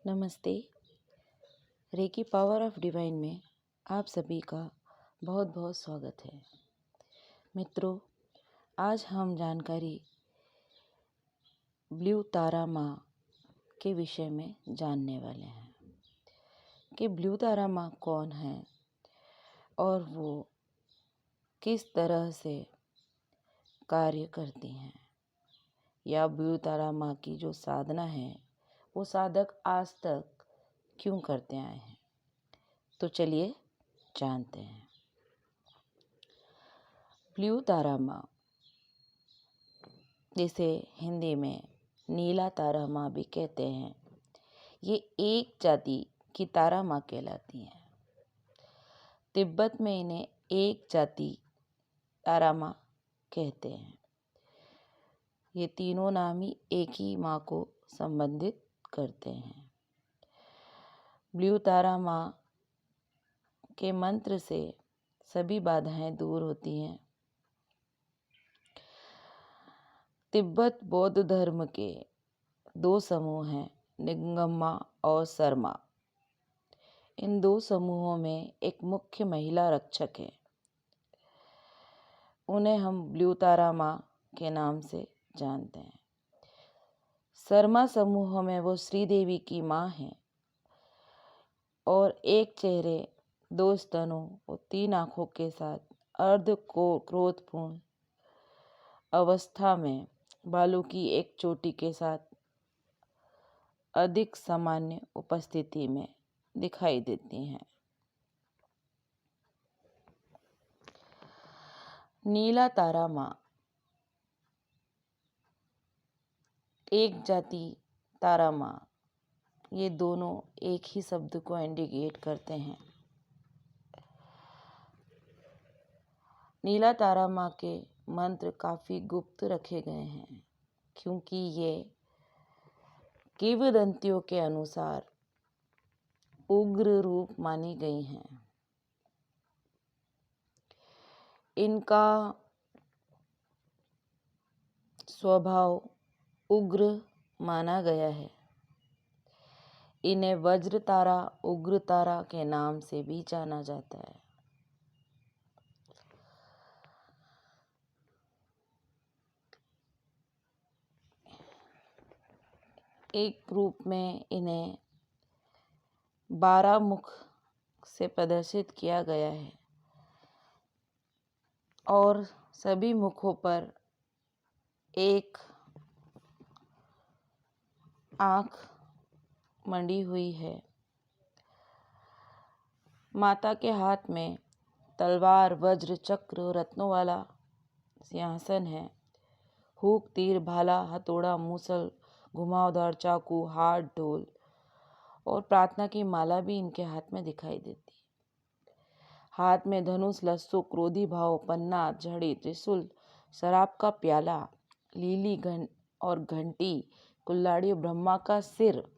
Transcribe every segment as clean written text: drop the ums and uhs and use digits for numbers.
नमस्ते। Recce power of divine में आप सभी का बहुत बहुत स्वागत है। मित्रों, आज हम जानकारी ब्लू तारा माँ के विषय में जानने वाले हैं कि ब्लू तारा माँ कौन है और वो किस तरह से कार्य करती हैं, या ब्लू तारा माँ की जो साधना है वो साधक आज तक क्यों करते आए हैं। तो चलिए जानते हैं। ब्लू तारा माँ, जिसे हिंदी में नीला तारा माँ भी कहते हैं, ये एक जाति की तारा माँ कहलाती हैं। तिब्बत में इन्हें एक जाति तारा माँ कहते हैं। ये तीनों नाम ही एक ही माँ को संबंधित करते हैं। ब्लू तारा माँ के मंत्र से सभी बाधाएं दूर होती हैं। तिब्बत बौद्ध धर्म के दो समूह हैं, निंगम्मा और सरमा। इन दो समूहों में एक मुख्य महिला रक्षक है। उन्हें हम ब्लू तारा माँ के नाम से जानते हैं। सरमा समूह में वो श्रीदेवी की माँ है और एक चेहरे, दो स्तनों और तीन आँखों के साथ अर्ध को क्रोधपूर्ण अवस्था में बालों की एक चोटी के साथ अधिक सामान्य उपस्थिति में दिखाई देती हैं। नीला तारा माँ एक जाति तारा माँ, ये दोनों एक ही शब्द को इंडिकेट करते हैं। नीला तारा माँ के मंत्र काफ़ी गुप्त रखे गए हैं, क्योंकि ये किंवदंतियों के अनुसार उग्र रूप मानी गई हैं। इनका स्वभाव उग्र माना गया है। इन्हें वज्र तारा, उग्र तारा के नाम से भी जाना जाता है। एक रूप में इन्हें 12 मुख से प्रदर्शित किया गया है और सभी मुखों पर एक आँख मंडी हुई है। माता के हाथ में तलवार, वज्र, चक्र, रत्नों वाला सिंहासन है। हुक, तीर, भाला, हथौड़ा, मूसल, घुमावदार चाकू, हाथ, ढोल और प्रार्थना की माला भी इनके हाथ में दिखाई देती है। हाथ में धनुष, लस्सो, क्रोधी भाव, पन्ना, झड़ी, त्रिशूल, शराब का प्याला, लीली और घंटी, कुल्हाड़ी, ब्रह्मा का सिर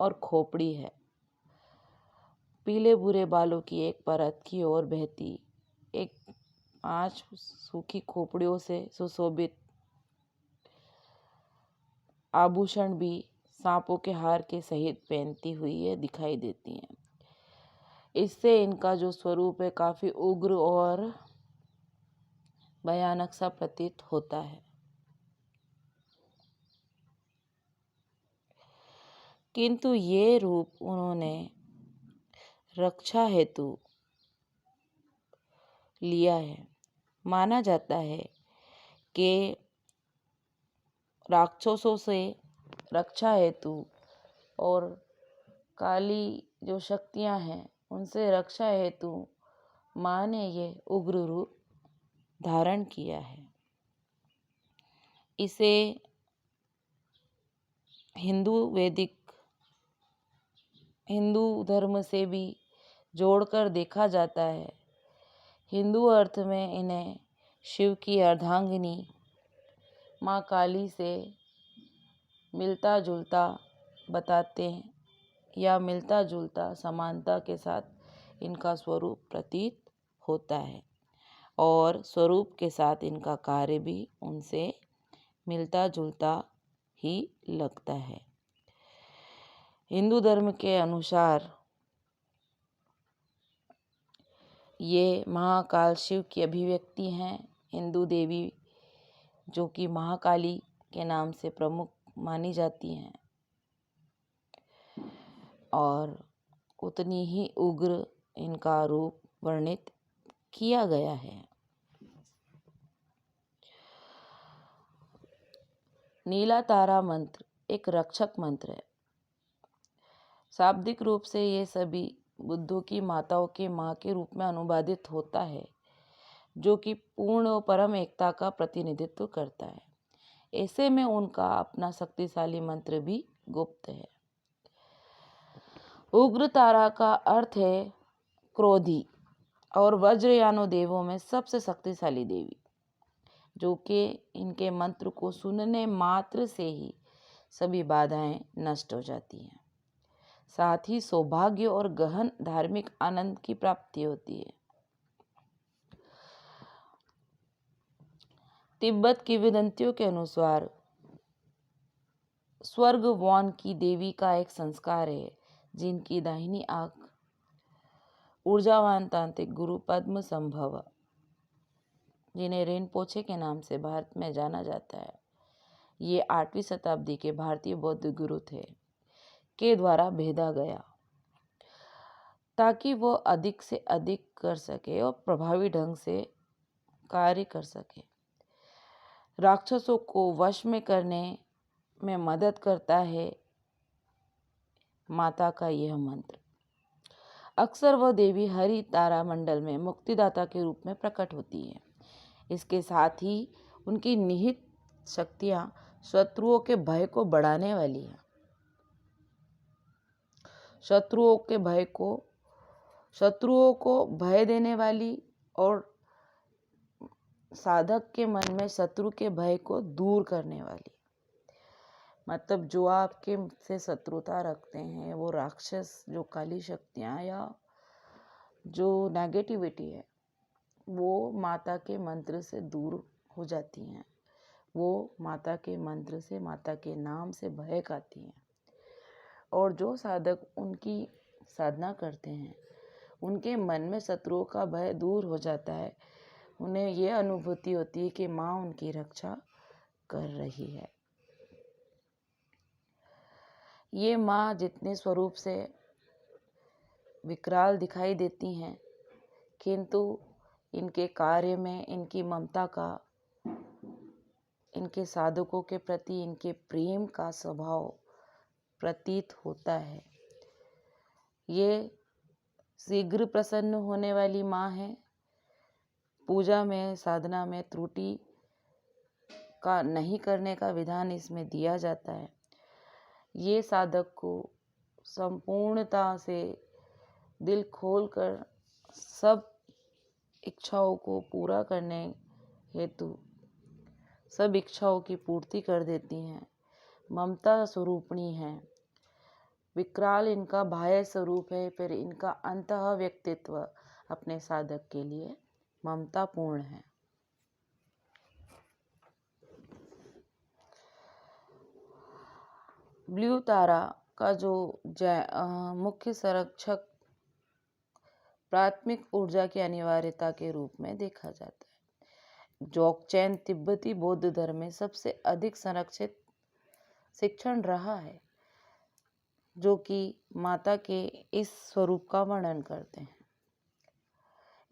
और खोपड़ी है। पीले भूरे बालों की एक परत की ओर बहती एक 5 सूखी खोपड़ियों से सुशोभित आभूषण भी सांपों के हार के सहित पहनती हुई ये दिखाई देती हैं। इससे इनका जो स्वरूप है काफ़ी उग्र और भयानक सा प्रतीत होता है। किंतु ये रूप उन्होंने रक्षा हेतु लिया है। माना जाता है कि राक्षसों से रक्षा हेतु और काली जो शक्तियां हैं उनसे रक्षा हेतु माँ ने ये उग्र रूप धारण किया है। इसे हिंदू धर्म से भी जोड़कर देखा जाता है। हिंदू अर्थ में इन्हें शिव की अर्धांगिनी माँ काली से मिलता जुलता बताते हैं, या मिलता जुलता समानता के साथ इनका स्वरूप प्रतीत होता है और स्वरूप के साथ इनका कार्य भी उनसे मिलता जुलता ही लगता है। हिंदू धर्म के अनुसार ये महाकाल शिव की अभिव्यक्ति हैं। हिंदू देवी जो कि महाकाली के नाम से प्रमुख मानी जाती हैं और उतनी ही उग्र इनका रूप वर्णित किया गया है। नीला तारा मंत्र एक रक्षक मंत्र है। शाब्दिक रूप से ये सभी बुद्धों की माताओं के माँ के रूप में अनुवादित होता है, जो कि पूर्ण और परम एकता का प्रतिनिधित्व करता है। ऐसे में उनका अपना शक्तिशाली मंत्र भी गुप्त है। उग्र तारा का अर्थ है क्रोधी और वज्रयानो देवों में सबसे शक्तिशाली देवी, जो कि इनके मंत्र को सुनने मात्र से ही सभी बाधाएं नष्ट हो जाती हैं। साथ ही सौभाग्य और गहन धार्मिक आनंद की प्राप्ति होती है। तिब्बत की विदंतियों के अनुसार स्वर्ग वॉन की देवी का एक संस्कार है, जिनकी दाहिनी आंख ऊर्जावान तांत्रिक गुरु पद्म संभव, जिन्हें रिनपोछे के नाम से भारत में जाना जाता है, ये 8वीं शताब्दी के भारतीय बौद्ध गुरु थे, के द्वारा भेजा गया ताकि वो अधिक से अधिक कर सके और प्रभावी ढंग से कार्य कर सके। राक्षसों को वश में करने में मदद करता है माता का यह मंत्र। अक्सर वह देवी हरि तारा मंडल में मुक्तिदाता के रूप में प्रकट होती है। इसके साथ ही उनकी निहित शक्तियां शत्रुओं के भय को बढ़ाने वाली है। शत्रुओं को भय देने वाली और साधक के मन में शत्रु के भय को दूर करने वाली। मतलब जो आपके से शत्रुता रखते हैं, वो राक्षस, जो काली शक्तियाँ या जो नेगेटिविटी है, वो माता के मंत्र से दूर हो जाती हैं। वो माता के मंत्र से, माता के नाम से भय खाती हैं। और जो साधक उनकी साधना करते हैं, उनके मन में शत्रुओं का भय दूर हो जाता है। उन्हें ये अनुभूति होती है कि माँ उनकी रक्षा कर रही है। ये माँ जितने स्वरूप से विकराल दिखाई देती हैं, किंतु इनके कार्य में इनकी ममता का, इनके साधकों के प्रति इनके प्रेम का स्वभाव प्रतीत होता है। ये शीघ्र प्रसन्न होने वाली माँ है। पूजा में, साधना में त्रुटि का नहीं करने का विधान इसमें दिया जाता है। ये साधक को संपूर्णता से दिल खोलकर सब इच्छाओं को पूरा करने हेतु सब इच्छाओं की पूर्ति कर देती हैं। ममता स्वरूपणी है। विकराल इनका बाह्य स्वरूप है, फिर इनका अंतः व्यक्तित्व अपने साधक के लिए ममतापूर्ण है। ब्लू तारा का जो मुख्य संरक्षक प्राथमिक ऊर्जा की अनिवार्यता के रूप में देखा जाता है। जोगचैन तिब्बती बौद्ध धर्म में सबसे अधिक संरक्षित शिक्षण रहा है, जो कि माता के इस स्वरूप का वर्णन करते हैं।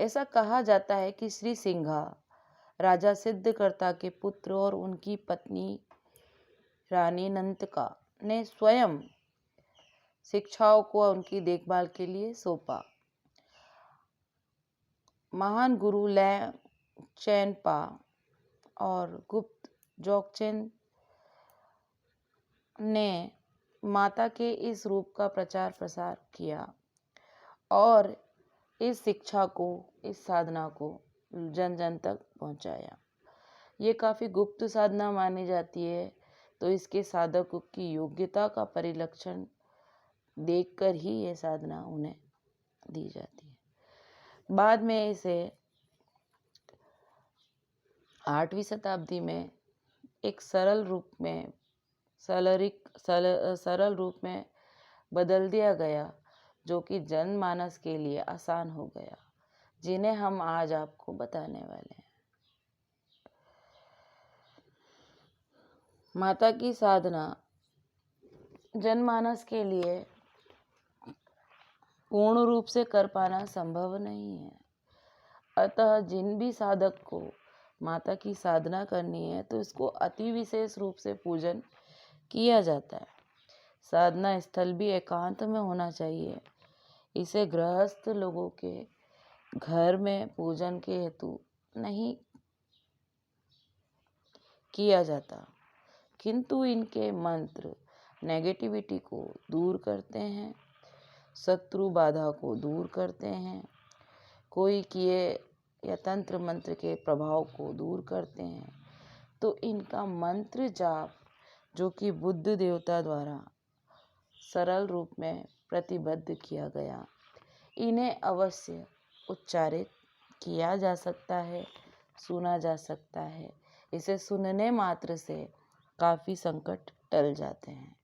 ऐसा कहा जाता है कि श्री सिंघा राजा सिद्धकर्ता के पुत्र और उनकी पत्नी रानी नंतका ने स्वयं शिक्षाओं को उनकी देखभाल के लिए सौंपा। महान गुरु लैंग चैनपा और गुप्त जोगचैन ने माता के इस रूप का प्रचार प्रसार किया और इस शिक्षा को, इस साधना को जन जन तक पहुंचाया। ये काफ़ी गुप्त साधना मानी जाती है, तो इसके साधकों की योग्यता का परिलक्षण देखकर ही ये साधना उन्हें दी जाती है। बाद में इसे 8वीं शताब्दी में एक सरल रूप में बदल दिया गया, जो कि जनमानस के लिए आसान हो गया, जिन्हें हम आज आपको बताने वाले हैं। माता की साधना जनमानस के लिए पूर्ण रूप से कर पाना संभव नहीं है। अतः जिन भी साधक को माता की साधना करनी है तो इसको अति विशेष रूप से पूजन किया जाता है। साधना स्थल भी एकांत में होना चाहिए। इसे गृहस्थ लोगों के घर में पूजन के हेतु नहीं किया जाता, किंतु इनके मंत्र नेगेटिविटी को दूर करते हैं, शत्रु बाधा को दूर करते हैं, कोई किए या तंत्र मंत्र के प्रभाव को दूर करते हैं। तो इनका मंत्र जाप, जो कि बुद्ध देवता द्वारा सरल रूप में प्रतिबद्ध किया गया, इन्हें अवश्य उच्चारित किया जा सकता है, सुना जा सकता है। इसे सुनने मात्र से काफ़ी संकट टल जाते हैं।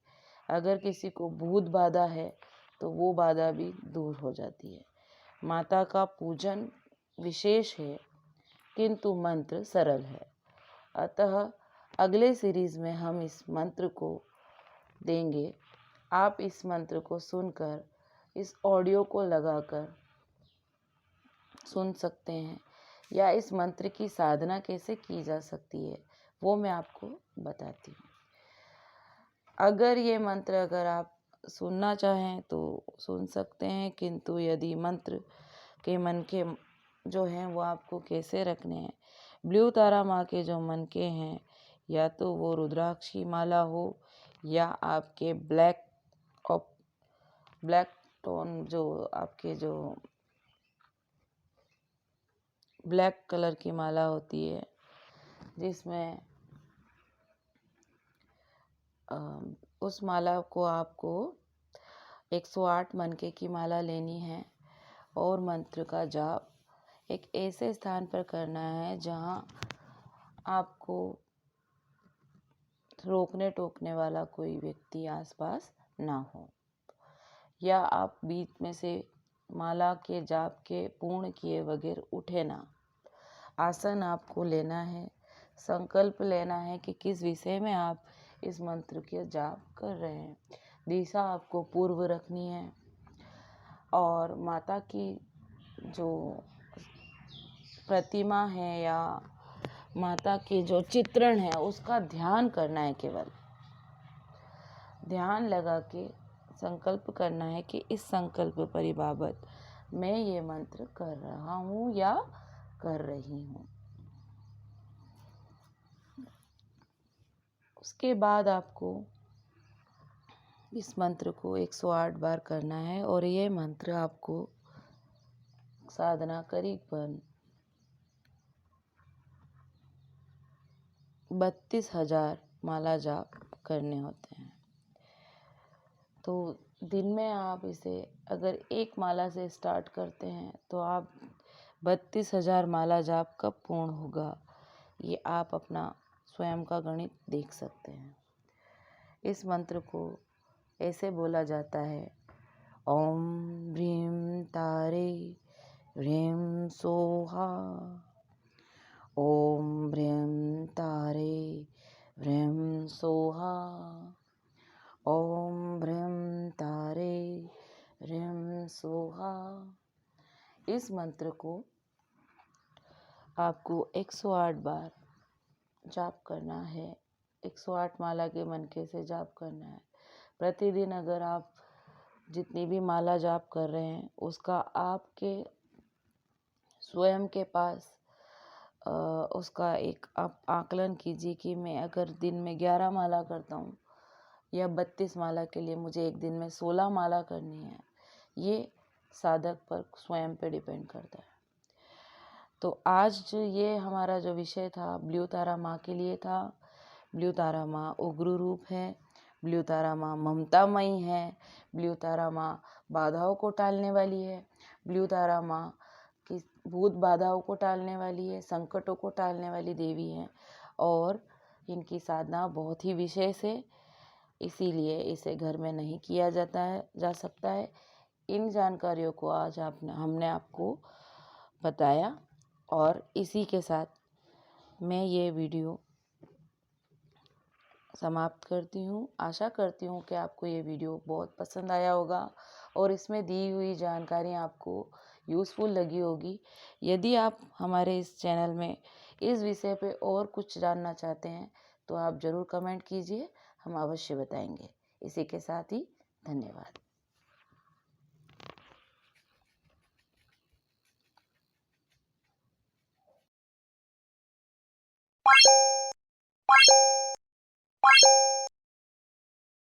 अगर किसी को भूत बाधा है तो वो बाधा भी दूर हो जाती है। माता का पूजन विशेष है, किंतु मंत्र सरल है। अतः अगले सीरीज में हम इस मंत्र को देंगे। आप इस मंत्र को सुनकर, इस ऑडियो को लगाकर सुन सकते हैं, या इस मंत्र की साधना कैसे की जा सकती है वो मैं आपको बताती हूँ। अगर ये मंत्र अगर आप सुनना चाहें तो सुन सकते हैं, किंतु यदि मंत्र के मन के जो हैं वो आपको कैसे रखने हैं, ब्लू तारा माँ के जो मन के हैं, या तो वो रुद्राक्ष की माला हो या आपके ब्लैक टोन, जो आपके जो ब्लैक कलर की माला होती है, जिसमें उस माला को आपको 108 मनके की माला लेनी है और मंत्र का जाप एक ऐसे स्थान पर करना है जहां आपको रोकने टोकने वाला कोई व्यक्ति आसपास ना हो, या आप बीच में से माला के जाप के पूर्ण किए बगैर उठे ना। आसन आपको लेना है, संकल्प लेना है कि किस विषय में आप इस मंत्र के जाप कर रहे हैं। दिशा आपको पूर्व रखनी है और माता की जो प्रतिमा है या माता की जो चित्रण है उसका ध्यान करना है। केवल ध्यान लगा के संकल्प करना है कि इस संकल्प परिबाबत मैं ये मंत्र कर रहा हूँ या कर रही हूँ। उसके बाद आपको इस मंत्र को 108 बार करना है और ये मंत्र आपको साधना करीबन 32,000 माला जाप करने होते हैं। तो दिन में आप इसे अगर एक माला से स्टार्ट करते हैं तो आप 32,000 माला जाप कब पूर्ण होगा, ये आप अपना स्वयं का गणित देख सकते हैं। इस मंत्र को ऐसे बोला जाता है, ओम ह्रीं तारे ह्रीं सोहा, ओम ह्रीं तारे ह्रीं सोहा, ओम ह्रीं तारे ह्रीं सोहा। इस मंत्र को आपको 108 बार जाप करना है, 108 माला के मनके से जाप करना है। प्रतिदिन अगर आप जितनी भी माला जाप कर रहे हैं उसका आपके स्वयं के पास उसका एक आप आकलन कीजिए कि मैं अगर दिन में 11 माला करता हूँ या 32 माला के लिए मुझे एक दिन में 16 माला करनी है। ये साधक पर स्वयं पे डिपेंड करता है। तो आज जो ये हमारा जो विषय था ब्लू तारा माँ के लिए था। ब्लू तारा माँ उग्र रूप है, ब्लू तारा माँ ममतामयी है, ब्लू तारा माँ बाधाओं को टालने वाली है, ब्लू तारा माँ की भूत बाधाओं को टालने वाली है, संकटों को टालने वाली देवी है और इनकी साधना बहुत ही विशेष है। इसीलिए इसे घर में नहीं किया जा सकता है। इन जानकारियों को आज हमने आपको बताया और इसी के साथ मैं ये वीडियो समाप्त करती हूँ। आशा करती हूँ कि आपको ये वीडियो बहुत पसंद आया होगा और इसमें दी हुई जानकारी आपको यूज़फुल लगी होगी। यदि आप हमारे इस चैनल में इस विषय पे और कुछ जानना चाहते हैं तो आप ज़रूर कमेंट कीजिए, हम अवश्य बताएंगे। इसी के साथ ही धन्यवाद।